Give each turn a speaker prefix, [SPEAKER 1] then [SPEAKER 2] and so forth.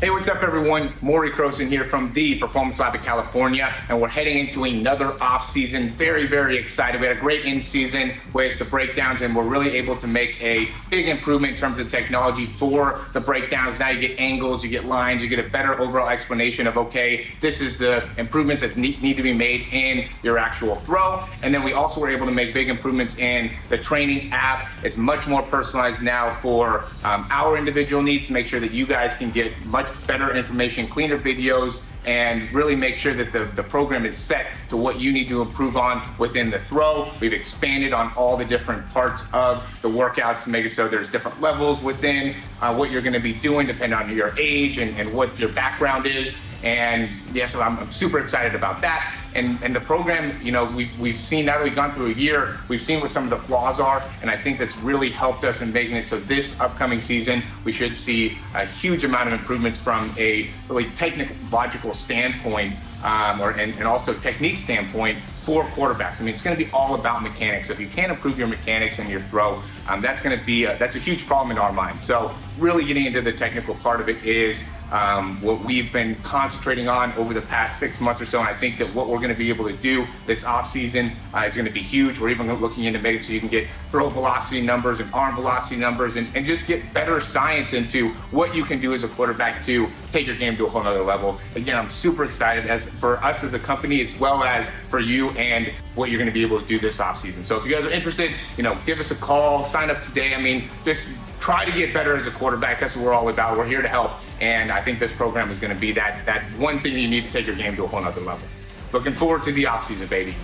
[SPEAKER 1] Hey, what's up everyone? Maury Croson here from the Performance Lab of California, and we're heading into another off season. Very, very excited. We had a great in season with the breakdowns, and we're really able to make a big improvement in terms of technology for the breakdowns. Now you get angles, you get lines, you get a better overall explanation of, okay, this is the improvements that need to be made in your actual throw. And then we also were able to make big improvements in the training app. It's much more personalized now for our individual needs to make sure that you guys can get much better information, cleaner videos, and really make sure that the program is set to what you need to improve on within the throw. We've expanded on all the different parts of the workouts to make it so there's different levels within what you're gonna be doing depending on your age and what your background is. And yeah, so I'm super excited about that. And the program, you know, we've seen, now that we've gone through a year, we've seen what some of the flaws are, and I think that's really helped us in making it so this upcoming season, we should see a huge amount of improvements from a really technological standpoint, and also technique standpoint for quarterbacks. I mean, it's going to be all about mechanics. So if you can't improve your mechanics and your throw, that's going to be that's a huge problem in our mind. So really getting into the technical part of it is what we've been concentrating on over the past 6 months or so. And I think that what we're going to be able to do this off season is going to be huge. We're even looking into making so you can get throw velocity numbers and arm velocity numbers and just get better science into what you can do as a quarterback to take your game to a whole nother level. Again, I'm super excited for us as a company, as well as for you and what you're going to be able to do this off season. So if you guys are interested, you know, give us a call, sign up today. I mean, just try to get better as a quarterback. That's what we're all about. We're here to help. And I think this program is going to be that one thing that you need to take your game to a whole nother level. Looking forward to the off season, baby.